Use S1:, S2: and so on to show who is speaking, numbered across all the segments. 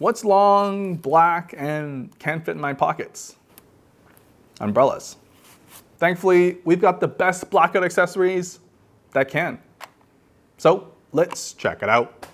S1: What's long, black, and can't fit in my pockets? Umbrellas. Thankfully, we've got the best blackout accessories that can. So let's check it out.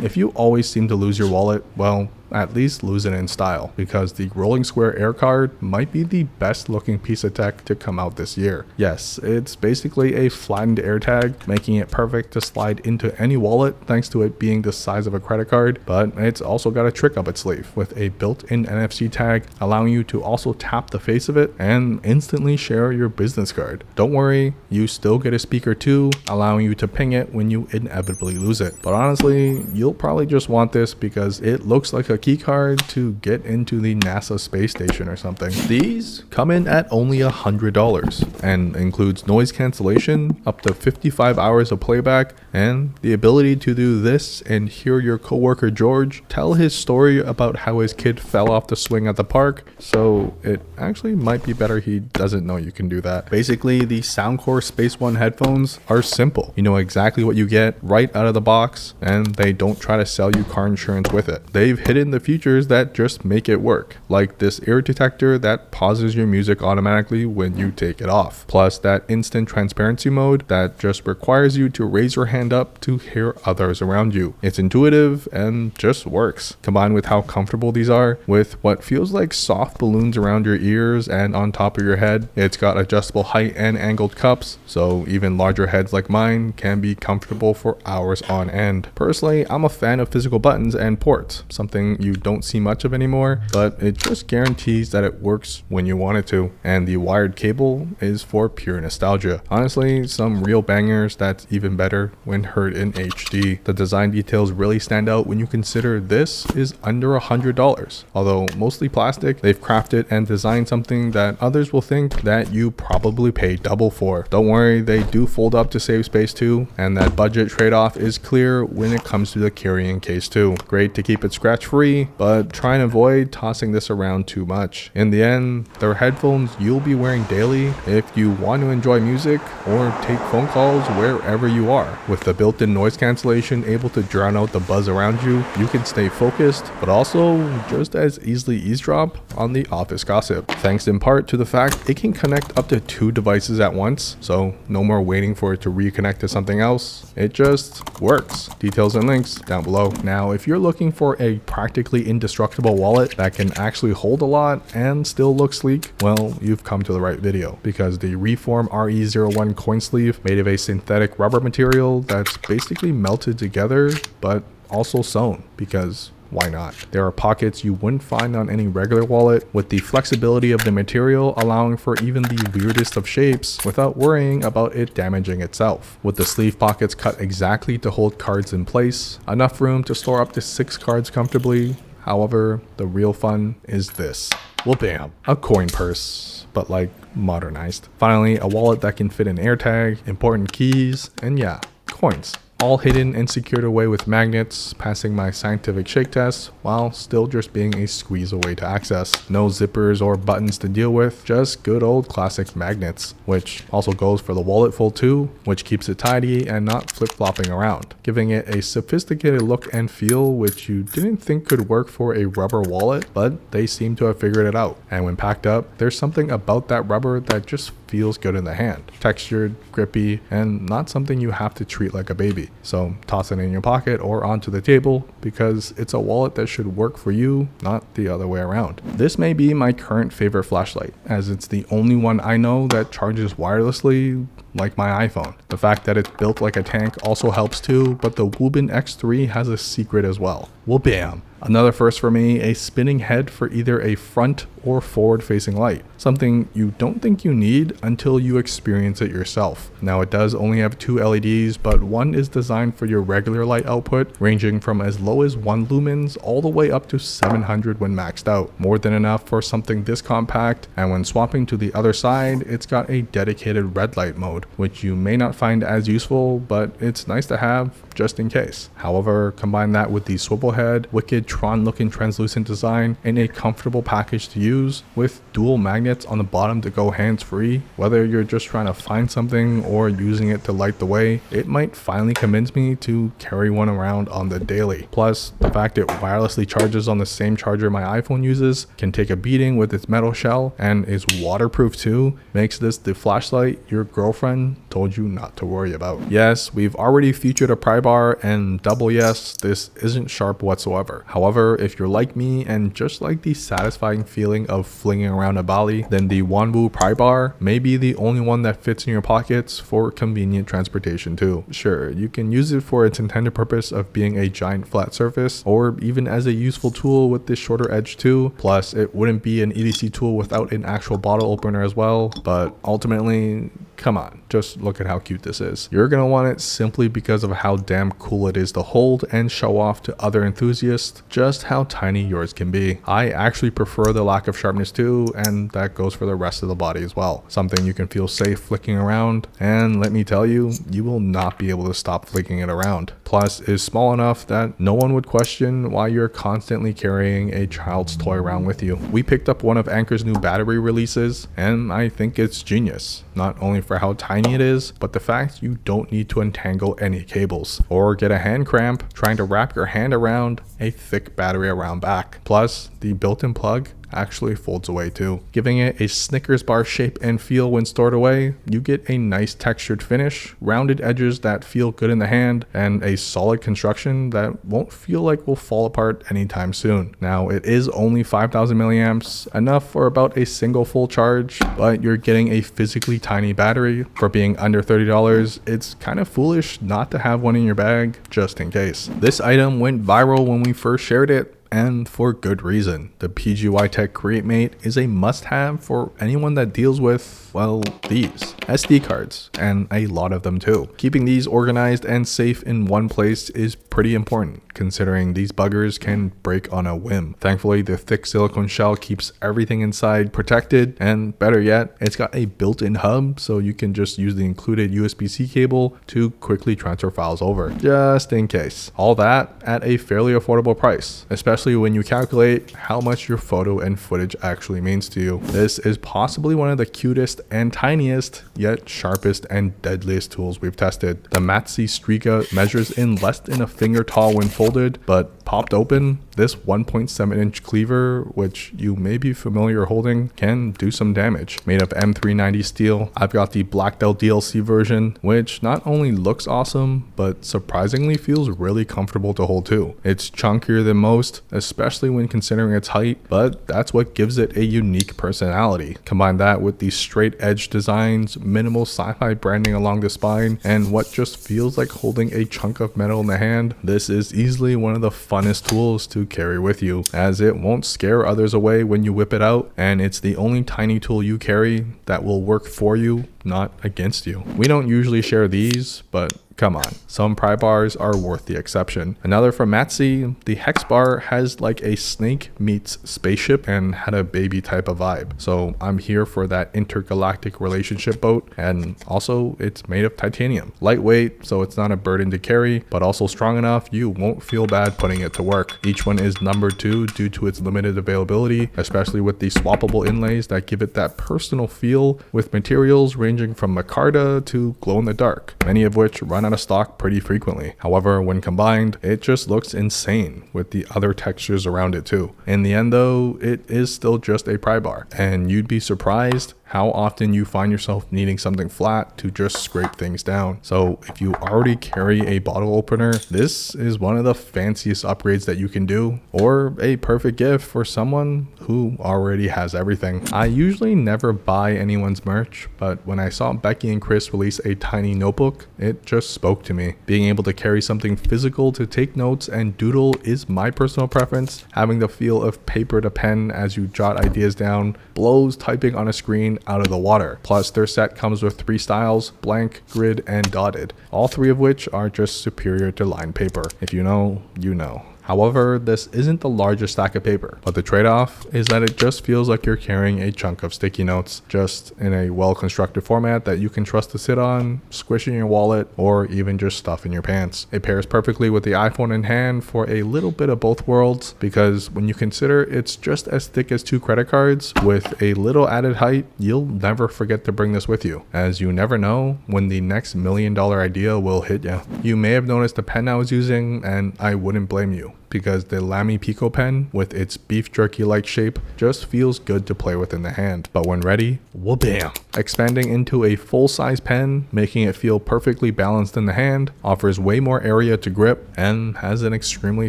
S1: If you always seem to lose your wallet, well, at least lose it in style, because the rolling square AirCard might be the best looking piece of tech to come out this year. Yes, it's basically a flattened AirTag, making it perfect to slide into any wallet thanks to it being the size of a credit card, but it's also got a trick up its sleeve with a built-in NFC tag, allowing you to also tap the face of it and instantly share your business card. Don't worry, you still get a speaker too, allowing you to ping it when you inevitably lose it. But honestly, you'll probably just want this because it looks like a key card to get into the NASA space station or something. These come in at only $100 and includes noise cancellation, up to 55 hours of playback, and the ability to do this and hear your coworker George tell his story about how his kid fell off the swing at the park. So it actually might be better he doesn't know you can do that. Basically, the Soundcore Space One headphones are simple. You know exactly what you get right out of the box, and they don't try to sell you car insurance with it. They've hidden the features that just make it work, like this ear detector that pauses your music automatically when you take it off, plus that instant transparency mode that just requires you to raise your hand up to hear others around you. It's intuitive and just works. Combined with how comfortable these are, with what feels like soft balloons around your ears and on top of your head, it's got adjustable height and angled cups, so even larger heads like mine can be comfortable for hours on end. Personally, I'm a fan of physical buttons and ports, something you don't see much of anymore, but it just guarantees that it works when you want it to. And the wired cable is for pure nostalgia. Honestly, some real bangers that's even better when heard in HD. The design details really stand out when you consider this is under $100. Although mostly plastic, they've crafted and designed something that others will think that you probably pay double for. Don't worry, they do fold up to save space too, and that budget trade-off is clear when it comes to the carrying case too. Great to keep it scratch free, but try and avoid tossing this around too much. In the end, they're headphones you'll be wearing daily if you want to enjoy music or take phone calls wherever you are. With the built-in noise cancellation able to drown out the buzz around you, you can stay focused, but also just as easily eavesdrop on the office gossip. Thanks in part to the fact it can connect up to 2 devices at once, so no more waiting for it to reconnect to something else. It just works. Details and links down below. Now, if you're looking for a practically indestructible wallet that can actually hold a lot and still look sleek, well, you've come to the right video, because the Reform RE01 coin sleeve, made of a synthetic rubber material that's basically melted together but also sewn, because why not? There are pockets you wouldn't find on any regular wallet, with the flexibility of the material allowing for even the weirdest of shapes without worrying about it damaging itself. With the sleeve pockets cut exactly to hold cards in place, enough room to store up to 6 cards comfortably. However, the real fun is this. Well, bam, a coin purse, but like modernized. Finally, a wallet that can fit an AirTag, important keys, and yeah, coins. All hidden and secured away with magnets, passing my scientific shake test while still just being a squeeze away to access. No zippers or buttons to deal with, just good old classic magnets, which also goes for the wallet fold too, which keeps it tidy and not flip-flopping around, giving it a sophisticated look and feel which you didn't think could work for a rubber wallet, but they seem to have figured it out. And when packed up, there's something about that rubber that just feels good in the hand. Textured, grippy, and not something you have to treat like a baby. So toss it in your pocket or onto the table, because it's a wallet that should work for you, not the other way around. This may be my current favorite flashlight, as it's the only one I know that charges wirelessly like my iPhone. The fact that it's built like a tank also helps too, but the Wuben X3 has a secret as well. Well, bam. Another first for me, a spinning head for either a front or forward-facing light. Something you don't think you need until you experience it yourself. Now, it does only have 2 LEDs, but one is designed for your regular light output, ranging from as low as 1 lumens all the way up to 700 when maxed out. More than enough for something this compact, and when swapping to the other side, it's got a dedicated red light mode, mode, which you may not find as useful, but it's nice to have just in case. However, combine that with the swivel head, wicked Tron looking translucent design, and a comfortable package to use with dual magnets on the bottom to go hands-free. Whether you're just trying to find something or using it to light the way, it might finally convince me to carry one around on the daily. Plus, the fact it wirelessly charges on the same charger my iPhone uses, can take a beating with its metal shell, and is waterproof too, makes this the flashlight your girlfriend told you not to worry about. Yes, we've already featured a Prybar, and double yes, this isn't sharp whatsoever. However, if you're like me and just like the satisfying feeling of flinging around a Bali, then the WANWU Prybar may be the only one that fits in your pockets for convenient transportation too. Sure, you can use it for its intended purpose of being a giant flat surface, or even as a useful tool with this shorter edge too. Plus, it wouldn't be an EDC tool without an actual bottle opener as well, but ultimately, come on, just look at how cute this is. You're gonna want it simply because of how damn cool it is to hold and show off to other enthusiasts just how tiny yours can be. I actually prefer the lack of sharpness too, and that goes for the rest of the body as well. Something you can feel safe flicking around, and let me tell you, you will not be able to stop flicking it around. Plus, is small enough that no one would question why you're constantly carrying a child's toy around with you. We picked up one of Anker's new battery releases, and I think it's genius. Not only for how tiny it is, but the fact you don't need to untangle any cables or get a hand cramp trying to wrap your hand around a thick battery around back. Plus, the built-in plug actually folds away too, giving it a Snickers bar shape and feel when stored away. You get a nice textured finish, rounded edges that feel good in the hand, and a solid construction that won't feel like will fall apart anytime soon. Now, it is only 5,000 milliamps, enough for about a single full charge, but you're getting a physically tiny battery. For being under $30, it's kind of foolish not to have one in your bag just in case. This item went viral when we first shared it, and for good reason. The PGYTECH CreateMate is a must-have for anyone that deals with, well, these SD cards, and a lot of them too. Keeping these organized and safe in one place is pretty important, considering these buggers can break on a whim. Thankfully, the thick silicone shell keeps everything inside protected, and better yet, it's got a built-in hub, so you can just use the included USB-C cable to quickly transfer files over, just in case. All that at a fairly affordable price, especially when you calculate how much your photo and footage actually means to you. This is possibly one of the cutest and tiniest, yet sharpest and deadliest tools we've tested. The Matsey Striga measures in less than a finger tall when folded, but popped open, this 1.7-inch cleaver, which you may be familiar holding, can do some damage. Made of M390 steel, I've got the Blackout DLC version, which not only looks awesome, but surprisingly feels really comfortable to hold too. It's chunkier than most, especially when considering its height, but that's what gives it a unique personality. Combine that with the straight edge designs, minimal sci-fi branding along the spine, and what just feels like holding a chunk of metal in the hand, this is easily one of the funnest tools to carry with you, as it won't scare others away when you whip it out, and it's the only tiny tool you carry that will work for you, not against you. We don't usually share these, but come on, some Prybars are worth the exception. Another from Matsey, the HexBar has like a snake meets spaceship and had a baby type of vibe. So I'm here for that intergalactic relationship boat, and also it's made of titanium. Lightweight, so it's not a burden to carry, but also strong enough you won't feel bad putting it to work. Each one is numbered 2 due to its limited availability, especially with the swappable inlays that give it that personal feel, with materials ranging from micarta to glow in the dark, many of which run out of stock pretty frequently. However, when combined, it just looks insane with the other textures around it too. In the end though, it is still just a Prybar, and you'd be surprised how often you find yourself needing something flat to just scrape things down. So if you already carry a bottle opener, this is one of the fanciest upgrades that you can do, or a perfect gift for someone who already has everything. I usually never buy anyone's merch, but when I saw Becki and Chris release a tiny notebook, it just spoke to me. Being able to carry something physical to take notes and doodle is my personal preference. Having the feel of paper to pen as you jot ideas down blows typing on a screen out of the water. Plus, their set comes with 3 styles: blank, grid, and dotted, all 3 of which are just superior to lined paper. If you know, you know. However, this isn't the largest stack of paper, but the trade-off is that it just feels like you're carrying a chunk of sticky notes, just in a well-constructed format that you can trust to sit on, squish in your wallet, or even just stuff in your pants. It pairs perfectly with the iPhone in hand for a little bit of both worlds, because when you consider it's just as thick as 2 credit cards with a little added height, you'll never forget to bring this with you, as you never know when the next $1 million idea will hit you. You may have noticed the pen I was using, and I wouldn't blame you, because the Lamy Pico Pen, with its beef jerky-like shape, just feels good to play with in the hand. But when ready, wha-bam! Expanding into a full-size pen, making it feel perfectly balanced in the hand, offers way more area to grip, and has an extremely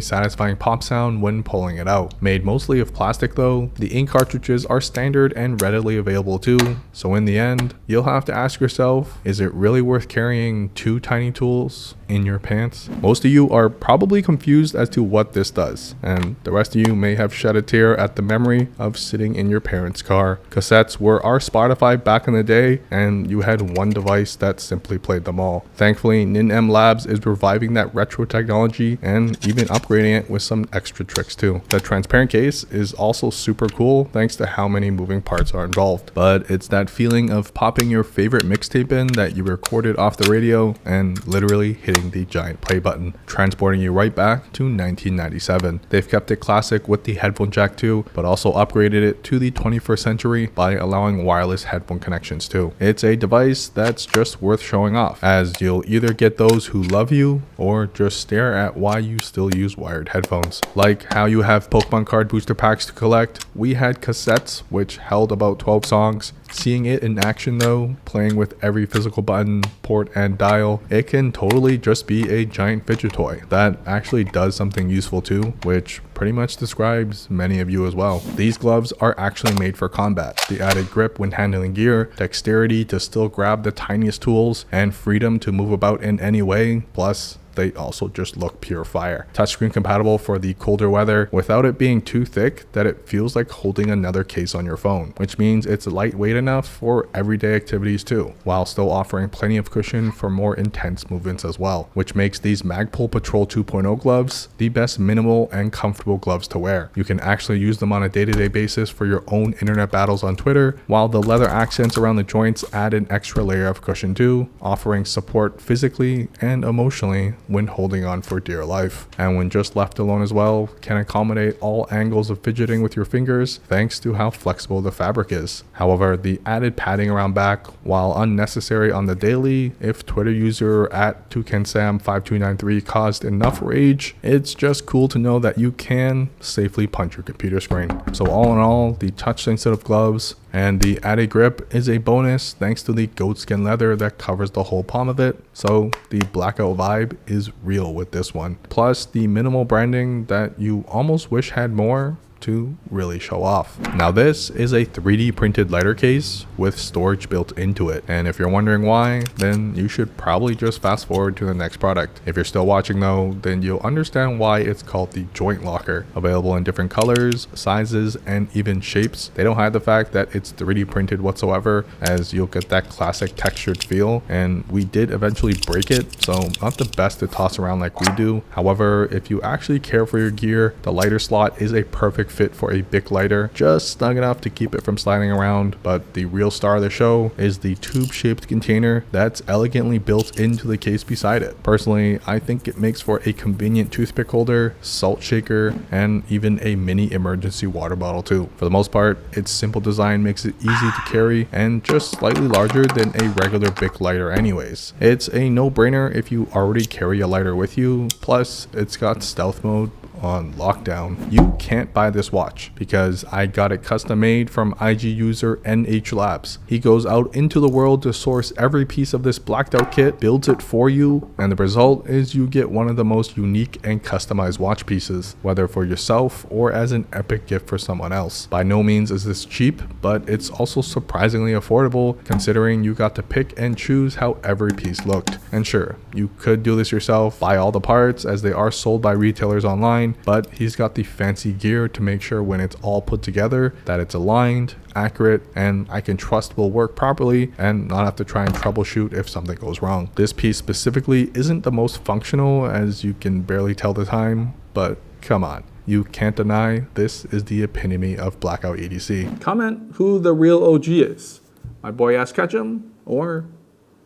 S1: satisfying pop sound when pulling it out. Made mostly of plastic though, the ink cartridges are standard and readily available too, so in the end, you'll have to ask yourself, is it really worth carrying 2 tiny tools in your pants? Most of you are probably confused as to what this does, and the rest of you may have shed a tear at the memory of sitting in your parents' car. Cassettes were our Spotify back in the day, and you had one device that simply played them all. Thankfully, NINM is reviving that retro technology and even upgrading it with some extra tricks too. The transparent case is also super cool thanks to how many moving parts are involved, but it's that feeling of popping your favorite mixtape in that you recorded off the radio and literally hitting the giant play button, transporting you right back to 1997. They've kept it classic with the headphone jack too, but also upgraded it to the 21st century by allowing wireless headphone connections too. It's a device that's just worth showing off, as you'll either get those who love you or just stare at why you still use wired headphones. Like how you have Pokemon card booster packs to collect, we had cassettes which held about 12 songs. Seeing it in action though, playing with every physical button, port, and dial, it can totally just be a giant fidget toy that actually does something useful too, which pretty much describes many of you as well. These gloves are actually made for combat. The added grip when handling gear, dexterity to still grab the tiniest tools, and freedom to move about in any way, plus they also just look pure fire. Touchscreen compatible for the colder weather without it being too thick that it feels like holding another case on your phone, which means it's lightweight enough for everyday activities too, while still offering plenty of cushion for more intense movements as well, which makes these Magpul Patrol 2.0 gloves the best minimal and comfortable gloves to wear. You can actually use them on a day-to-day basis for your own internet battles on Twitter, while the leather accents around the joints add an extra layer of cushion too, offering support physically and emotionally when holding on for dear life, and when just left alone as well, can accommodate all angles of fidgeting with your fingers thanks to how flexible the fabric is. However, the added padding around back, while unnecessary on the daily, if Twitter user at ToucanSam5293 caused enough rage, it's just cool to know that you can safely punch your computer screen. So all in all, the touch sensitive gloves and the added grip is a bonus thanks to the goatskin leather that covers the whole palm of it, so the Blackout vibe is real with this one. Plus the minimal branding that you almost wish had more to really show off. Now this is a 3D printed lighter case with storage built into it, and if you're wondering why, then you should probably just fast forward to the next product. If you're still watching though, then you'll understand why it's called the Jointlocker. Available in different colors, sizes, and even shapes. They don't hide the fact that it's 3D printed whatsoever, as you'll get that classic textured feel, and we did eventually break it, so not the best to toss around like we do. However, if you actually care for your gear, the lighter slot is a perfect fit for a Bic lighter, just snug enough to keep it from sliding around. But the real star of the show is the tube-shaped container that's elegantly built into the case beside it. Personally, I think it makes for a convenient toothpick holder, salt shaker, and even a mini emergency water bottle too. For the most part, its simple design makes it easy to carry and just slightly larger than a regular Bic lighter anyways. It's a no-brainer if you already carry a lighter with you, plus it's got stealth mode on lockdown. You can't buy this watch because I got it custom made from IG user NHlabs. He goes out into the world to source every piece of this blacked out kit, builds it for you, and the result is you get one of the most unique and customized watch pieces, whether for yourself or as an epic gift for someone else. By no means is this cheap, but it's also surprisingly affordable considering you got to pick and choose how every piece looked. And sure, you could do this yourself, buy all the parts as they are sold by retailers online, but he's got the fancy gear to make sure when it's all put together that it's aligned, accurate, and I can trust will work properly and not have to try and troubleshoot if something goes wrong. This piece specifically isn't the most functional, as you can barely tell the time, but Come on, you can't deny this is the epitome of Blackout EDC.
S2: Comment who the real OG is. My boy Ash Ketchum or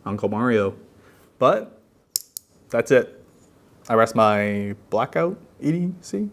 S2: Uncle Mario. But that's it. I rest my Blackout EDC.